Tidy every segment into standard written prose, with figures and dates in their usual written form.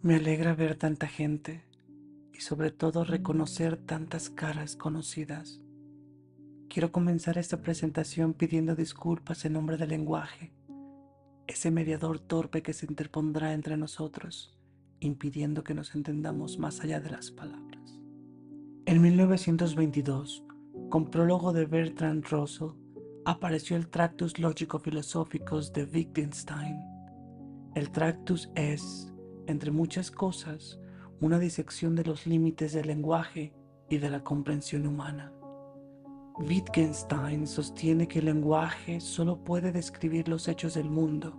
Me alegra ver tanta gente y sobre todo reconocer tantas caras conocidas. Quiero comenzar esta presentación pidiendo disculpas en nombre del lenguaje, ese mediador torpe que se interpondrá entre nosotros, impidiendo que nos entendamos más allá de las palabras. En 1922, con prólogo de Bertrand Russell, apareció el Tractus Lógico-Philosophicus de Wittgenstein. El Tractus es, entre muchas cosas, una disección de los límites del lenguaje y de la comprensión humana. Wittgenstein sostiene que el lenguaje solo puede describir los hechos del mundo,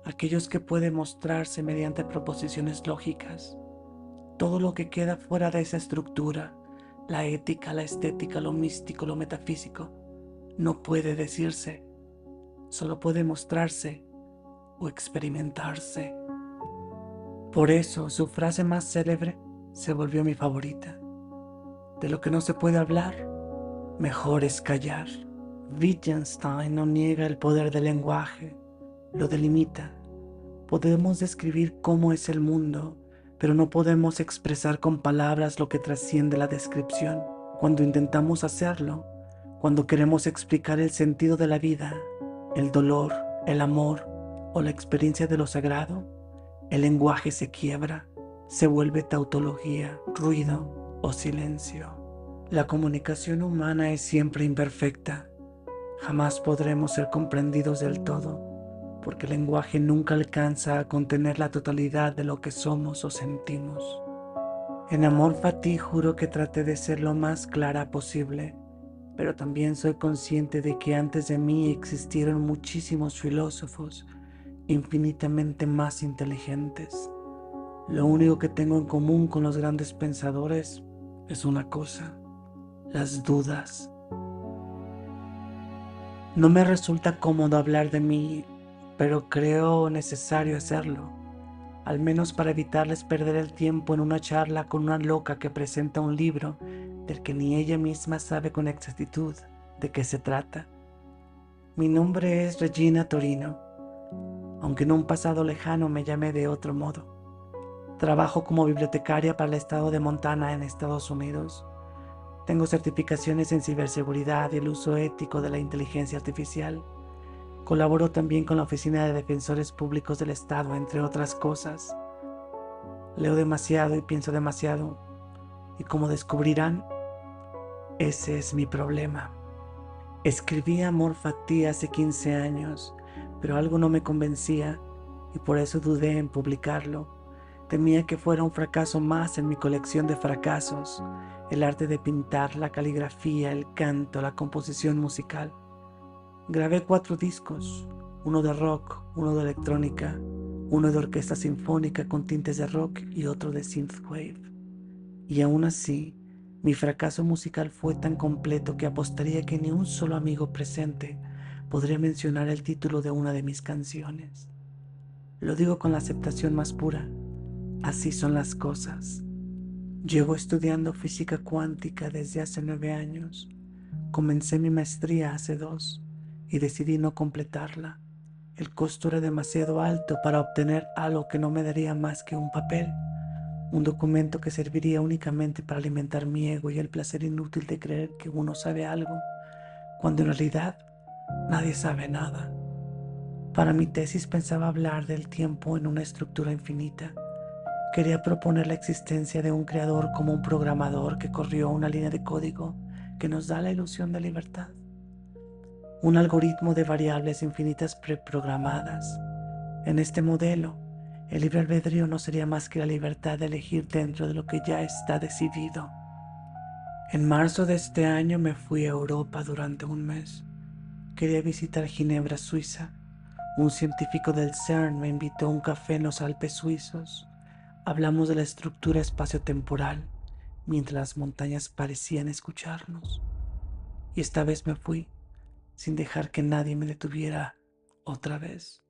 aquellos que pueden mostrarse mediante proposiciones lógicas. Todo lo que queda fuera de esa estructura, la ética, la estética, lo místico, lo metafísico, no puede decirse, solo puede mostrarse o experimentarse. Por eso su frase más célebre se volvió mi favorita. De lo que no se puede hablar, mejor es callar. Wittgenstein no niega el poder del lenguaje, lo delimita. Podemos describir cómo es el mundo, pero no podemos expresar con palabras lo que trasciende la descripción. Cuando intentamos hacerlo, cuando queremos explicar el sentido de la vida, el dolor, el amor o la experiencia de lo sagrado, el lenguaje se quiebra, se vuelve tautología, ruido o silencio. La comunicación humana es siempre imperfecta. Jamás podremos ser comprendidos del todo, porque el lenguaje nunca alcanza a contener la totalidad de lo que somos o sentimos. En Amor Fati juro que traté de ser lo más clara posible, pero también soy consciente de que antes de mí existieron muchísimos filósofos infinitamente más inteligentes. Lo único que tengo en común con los grandes pensadores es una cosa: las dudas. No me resulta cómodo hablar de mí, pero creo necesario hacerlo, al menos para evitarles perder el tiempo en una charla con una loca que presenta un libro del que ni ella misma sabe con exactitud de qué se trata. Mi nombre es Regina Torino, aunque en un pasado lejano me llamé de otro modo. Trabajo como bibliotecaria para el estado de Montana en Estados Unidos. Tengo certificaciones en ciberseguridad y el uso ético de la inteligencia artificial. Colaboro también con la Oficina de Defensores Públicos del Estado, entre otras cosas. Leo demasiado y pienso demasiado, y como descubrirán, ese es mi problema. Escribí Amor Fati hace 15 años, pero algo no me convencía y por eso dudé en publicarlo. Temía que fuera un fracaso más en mi colección de fracasos, el arte de pintar, la caligrafía, el canto, la composición musical. Grabé 4 discos, uno de rock, uno de electrónica, uno de orquesta sinfónica con tintes de rock y otro de synthwave. Y aún así, mi fracaso musical fue tan completo que apostaría que ni un solo amigo presente podría mencionar el título de una de mis canciones. Lo digo con la aceptación más pura. Así son las cosas. Llevo estudiando física cuántica desde hace 9 años. Comencé mi maestría hace 2 y decidí no completarla. El costo era demasiado alto para obtener algo que no me daría más que un papel, un documento que serviría únicamente para alimentar mi ego y el placer inútil de creer que uno sabe algo, cuando en realidad nadie sabe nada. Para mi tesis pensaba hablar del tiempo en una estructura infinita. Quería proponer la existencia de un creador como un programador que corrió una línea de código que nos da la ilusión de libertad. Un algoritmo de variables infinitas preprogramadas. En este modelo, el libre albedrío no sería más que la libertad de elegir dentro de lo que ya está decidido. En marzo de este año me fui a Europa durante un mes. Quería visitar Ginebra, Suiza. Un científico del CERN me invitó a un café en los Alpes suizos. Hablamos de la estructura espaciotemporal, mientras las montañas parecían escucharnos. Y esta vez me fui, sin dejar que nadie me detuviera otra vez.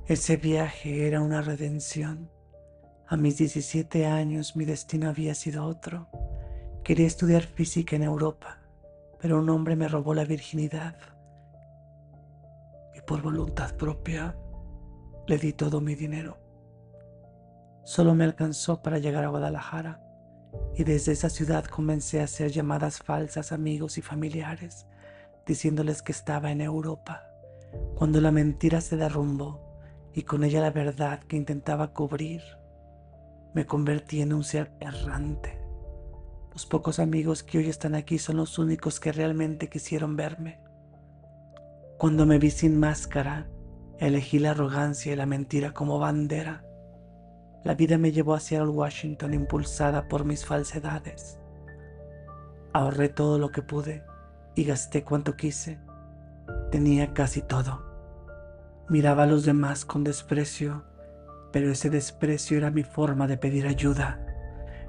Ese viaje era una redención. A mis 17 años mi destino había sido otro. Quería estudiar física en Europa, pero un hombre me robó la virginidad y por voluntad propia le di todo mi dinero. Solo me alcanzó para llegar a Guadalajara, y desde esa ciudad comencé a hacer llamadas falsas a amigos y familiares, diciéndoles que estaba en Europa. Cuando la mentira se derrumbó y con ella la verdad que intentaba cubrir, me convertí en un ser errante. Los pocos amigos que hoy están aquí son los únicos que realmente quisieron verme. Cuando me vi sin máscara, elegí la arrogancia y la mentira como bandera. La vida me llevó a Seattle, Washington, impulsada por mis falsedades. Ahorré todo lo que pude y gasté cuanto quise. Tenía casi todo. Miraba a los demás con desprecio, pero ese desprecio era mi forma de pedir ayuda.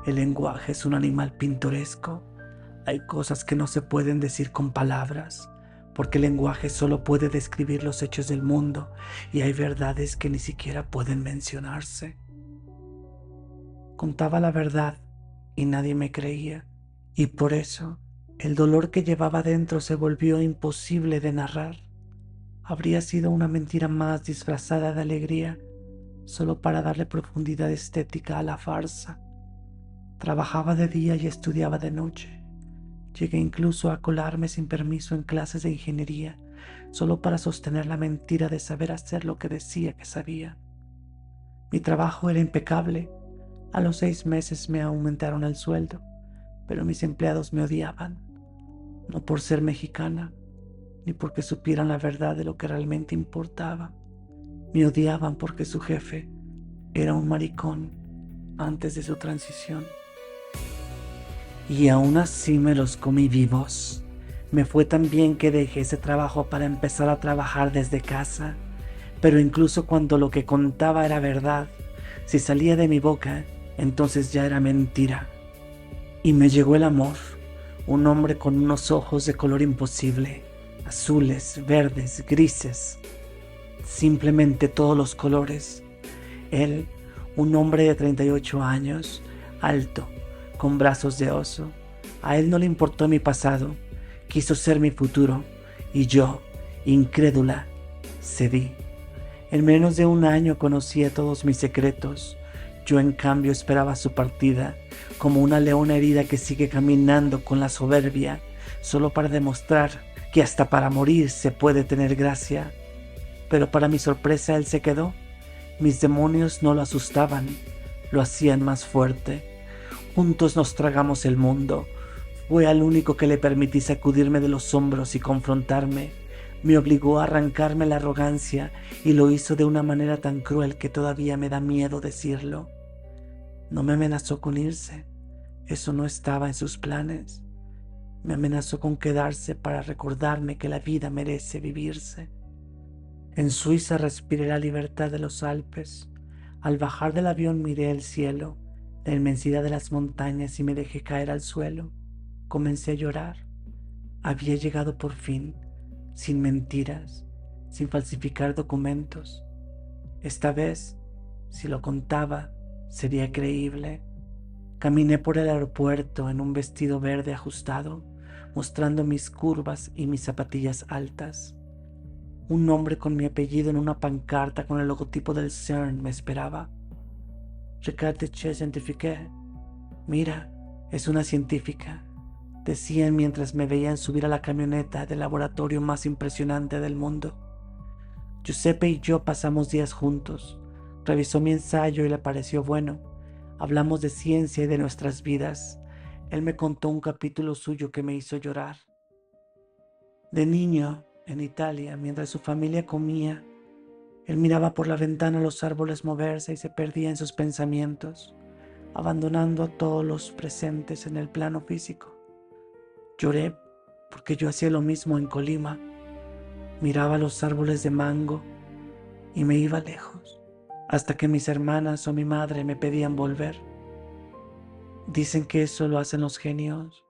El lenguaje es un animal pintoresco. Hay cosas que no se pueden decir con palabras, porque el lenguaje solo puede describir los hechos del mundo, y hay verdades que ni siquiera pueden mencionarse. Contaba la verdad y nadie me creía, y por eso el dolor que llevaba dentro se volvió imposible de narrar. Habría sido una mentira más disfrazada de alegría, solo para darle profundidad estética a la farsa. Trabajaba de día y estudiaba de noche. Llegué incluso a colarme sin permiso en clases de ingeniería, solo para sostener la mentira de saber hacer lo que decía que sabía. Mi trabajo era impecable. A los 6 meses me aumentaron el sueldo, pero mis empleados me odiaban, no por ser mexicana, ni porque supieran la verdad de lo que realmente importaba. Me odiaban porque su jefe era un maricón antes de su transición. Y aún así me los comí vivos. Me fue tan bien que dejé ese trabajo para empezar a trabajar desde casa. Pero incluso cuando lo que contaba era verdad, si salía de mi boca, entonces ya era mentira. Y me llegó el amor, un hombre con unos ojos de color imposible, azules, verdes, grises, simplemente todos los colores. Él, un hombre de 38 años, alto, con brazos de oso. A él no le importó mi pasado, quiso ser mi futuro, y yo, incrédula, cedí. En menos de un año conocía todos mis secretos. Yo en cambio esperaba su partida, como una leona herida que sigue caminando con la soberbia, solo para demostrar que hasta para morir se puede tener gracia. Pero para mi sorpresa él se quedó. Mis demonios no lo asustaban, lo hacían más fuerte. Juntos nos tragamos el mundo. Fue al único que le permití sacudirme de los hombros y confrontarme. Me obligó a arrancarme la arrogancia y lo hizo de una manera tan cruel que todavía me da miedo decirlo. No me amenazó con irse, eso no estaba en sus planes. Me amenazó con quedarse para recordarme que la vida merece vivirse. En Suiza respiré la libertad de los Alpes. Al bajar del avión miré el cielo, la inmensidad de las montañas y me dejé caer al suelo. Comencé a llorar. Había llegado por fin, sin mentiras, sin falsificar documentos. Esta vez, si lo contaba, sería creíble. Caminé por el aeropuerto en un vestido verde ajustado, mostrando mis curvas y mis zapatillas altas. Un hombre con mi apellido en una pancarta con el logotipo del CERN me esperaba. Recarte Scientifique. Mira, es una científica, decían mientras me veían subir a la camioneta del laboratorio más impresionante del mundo. Giuseppe y yo pasamos días juntos. Revisó mi ensayo y le pareció bueno. Hablamos de ciencia y de nuestras vidas. Él me contó un capítulo suyo que me hizo llorar. De niño, en Italia, mientras su familia comía, él miraba por la ventana los árboles moverse y se perdía en sus pensamientos, abandonando a todos los presentes en el plano físico. Lloré porque yo hacía lo mismo en Colima. Miraba los árboles de mango y me iba lejos, hasta que mis hermanas o mi madre me pedían volver. Dicen que eso lo hacen los genios,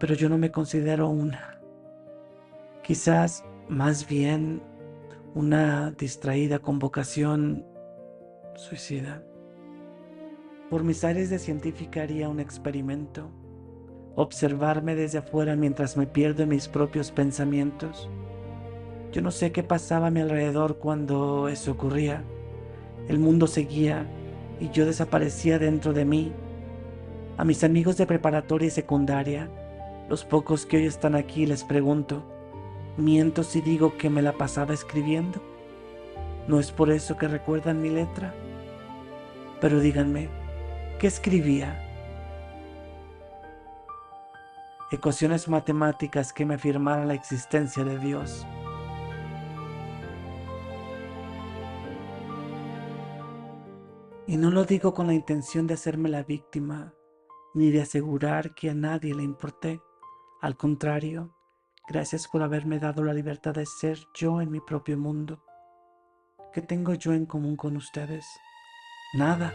pero yo no me considero una. Quizás más bien una distraída con vocación suicida. Por mis aires de científica haría un experimento. Observarme desde afuera mientras me pierdo en mis propios pensamientos. Yo no sé qué pasaba a mi alrededor cuando eso ocurría. El mundo seguía y yo desaparecía dentro de mí. A mis amigos de preparatoria y secundaria, los pocos que hoy están aquí, les pregunto, ¿miento si digo que me la pasaba escribiendo? ¿No es por eso que recuerdan mi letra? Pero díganme, ¿qué escribía? Ecuaciones matemáticas que me afirmaran la existencia de Dios. Y no lo digo con la intención de hacerme la víctima, ni de asegurar que a nadie le importé. Al contrario, gracias por haberme dado la libertad de ser yo en mi propio mundo. ¿Qué tengo yo en común con ustedes? Nada.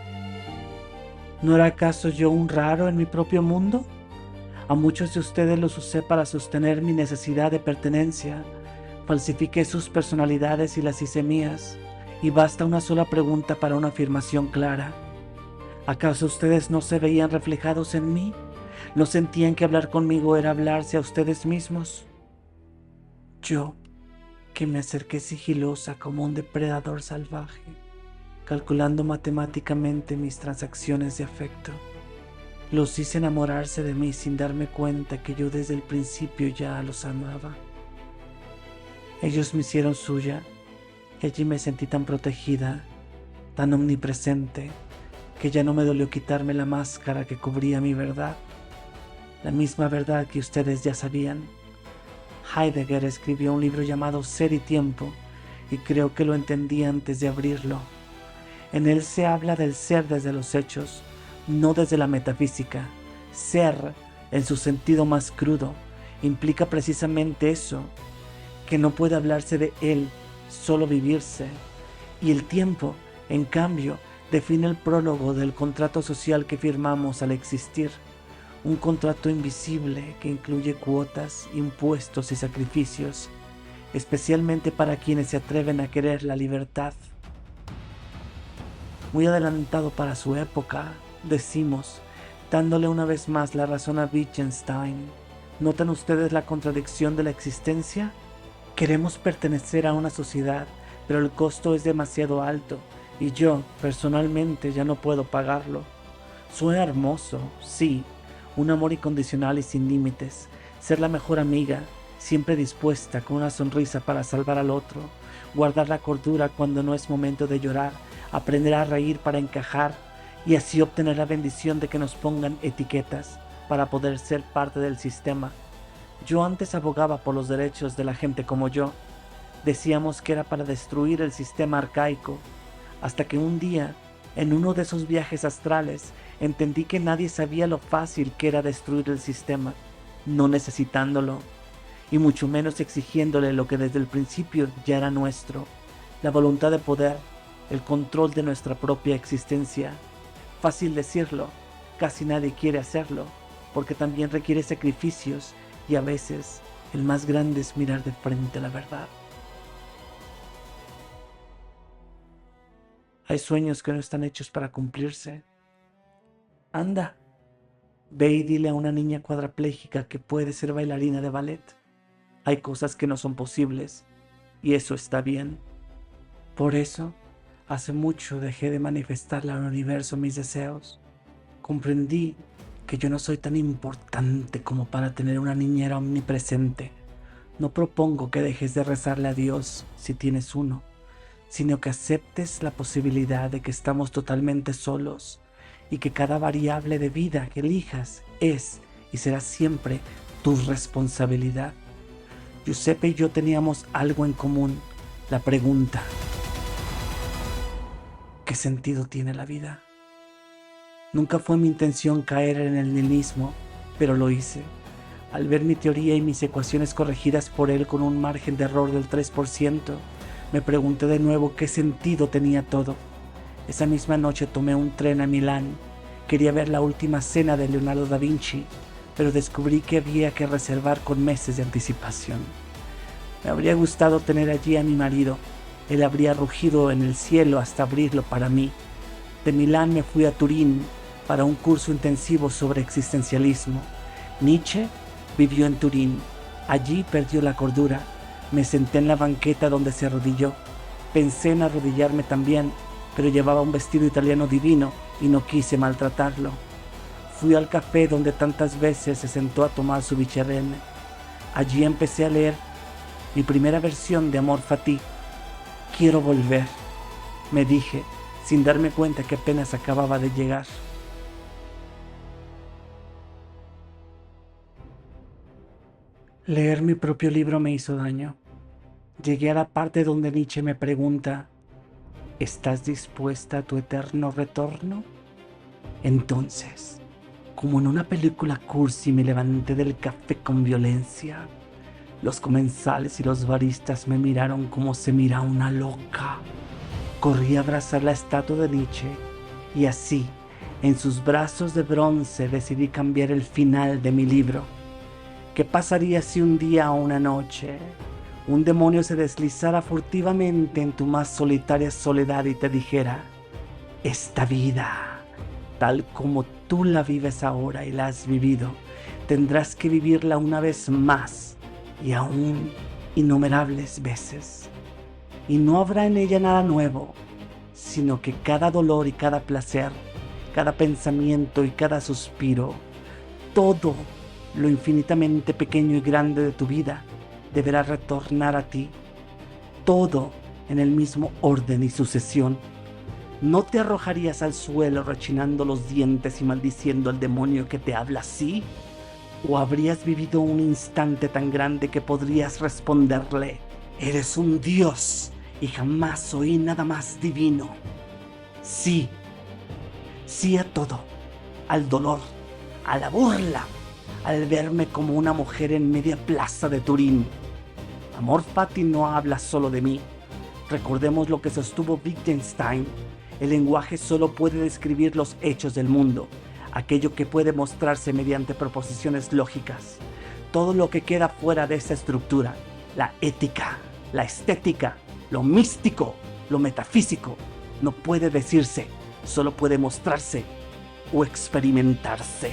¿No era acaso yo un raro en mi propio mundo? A muchos de ustedes los usé para sostener mi necesidad de pertenencia. Falsifiqué sus personalidades y las hice mías. Y basta una sola pregunta para una afirmación clara. ¿Acaso ustedes no se veían reflejados en mí? ¿No sentían que hablar conmigo era hablarse a ustedes mismos? Yo, que me acerqué sigilosa como un depredador salvaje, calculando matemáticamente mis transacciones de afecto. Los hice enamorarse de mí sin darme cuenta que yo desde el principio ya los amaba. Ellos me hicieron suya, y allí me sentí tan protegida, tan omnipresente, que ya no me dolió quitarme la máscara que cubría mi verdad, la misma verdad que ustedes ya sabían. Heidegger escribió un libro llamado Ser y Tiempo, y creo que lo entendí antes de abrirlo. En él se habla del ser desde los hechos, no desde la metafísica. Ser, en su sentido más crudo, implica precisamente eso, que no puede hablarse de él, solo vivirse. Y el tiempo, en cambio, define el prólogo del contrato social que firmamos al existir. Un contrato invisible que incluye cuotas, impuestos y sacrificios, especialmente para quienes se atreven a querer la libertad. Muy adelantado para su época, decimos, dándole una vez más la razón a Wittgenstein. ¿Notan ustedes la contradicción de la existencia? Queremos pertenecer a una sociedad, pero el costo es demasiado alto y yo, personalmente, ya no puedo pagarlo. Suena hermoso, sí, un amor incondicional y sin límites, ser la mejor amiga, siempre dispuesta con una sonrisa para salvar al otro, guardar la cordura cuando no es momento de llorar, aprender a reír para encajar y así obtener la bendición de que nos pongan etiquetas para poder ser parte del sistema. Yo antes abogaba por los derechos de la gente como yo. Decíamos que era para destruir el sistema arcaico, hasta que un día, en uno de esos viajes astrales, entendí que nadie sabía lo fácil que era destruir el sistema, no necesitándolo, y mucho menos exigiéndole lo que desde el principio ya era nuestro, la voluntad de poder, el control de nuestra propia existencia. Fácil decirlo, casi nadie quiere hacerlo, porque también requiere sacrificios y a veces el más grande es mirar de frente a la verdad. Hay sueños que no están hechos para cumplirse. Anda, ve y dile a una niña cuadraplégica que puede ser bailarina de ballet. Hay cosas que no son posibles y eso está bien. Por eso, hace mucho dejé de manifestarle al universo mis deseos. Comprendí que yo no soy tan importante como para tener una niñera omnipresente. No propongo que dejes de rezarle a Dios si tienes uno, sino que aceptes la posibilidad de que estamos totalmente solos y que cada variable de vida que elijas es y será siempre tu responsabilidad. Giuseppe y yo teníamos algo en común, la pregunta: ¿qué sentido tiene la vida? Nunca fue mi intención caer en el nihilismo, pero lo hice. Al ver mi teoría y mis ecuaciones corregidas por él con un margen de error del 3%, me pregunté de nuevo qué sentido tenía todo. Esa misma noche tomé un tren a Milán. Quería ver la última cena de Leonardo da Vinci, pero descubrí que había que reservar con meses de anticipación. Me habría gustado tener allí a mi marido. Él habría rugido en el cielo hasta abrirlo para mí. De Milán me fui a Turín para un curso intensivo sobre existencialismo. Nietzsche vivió en Turín. Allí perdió la cordura. Me senté en la banqueta donde se arrodilló. Pensé en arrodillarme también, pero llevaba un vestido italiano divino y no quise maltratarlo. Fui al café donde tantas veces se sentó a tomar su bicharrene. Allí empecé a leer mi primera versión de Amor Fati. Quiero volver, me dije, sin darme cuenta que apenas acababa de llegar. Leer mi propio libro me hizo daño. Llegué a la parte donde Nietzsche me pregunta, ¿estás dispuesta a tu eterno retorno? Entonces, como en una película cursi, me levanté del café con violencia. Los comensales y los baristas me miraron como se mira una loca. Corrí a abrazar la estatua de Nietzsche y así, en sus brazos de bronce, decidí cambiar el final de mi libro. ¿Qué pasaría si un día o una noche un demonio se deslizara furtivamente en tu más solitaria soledad y te dijera, esta vida, tal como tú la vives ahora y la has vivido, tendrás que vivirla una vez más y aún innumerables veces? Y no habrá en ella nada nuevo, sino que cada dolor y cada placer, cada pensamiento y cada suspiro, todo lo infinitamente pequeño y grande de tu vida deberá retornar a ti, todo en el mismo orden y sucesión. ¿No te arrojarías al suelo rechinando los dientes y maldiciendo al demonio que te habla así? ¿O habrías vivido un instante tan grande que podrías responderle, eres un dios y jamás oí nada más divino? Sí, sí a todo, al dolor, a la burla, al verme como una mujer en media plaza de Turín. Amor Fati no habla solo de mí. Recordemos lo que sostuvo Wittgenstein. El lenguaje solo puede describir los hechos del mundo, aquello que puede mostrarse mediante proposiciones lógicas. Todo lo que queda fuera de esa estructura, la ética, la estética, lo místico, lo metafísico, no puede decirse, solo puede mostrarse o experimentarse.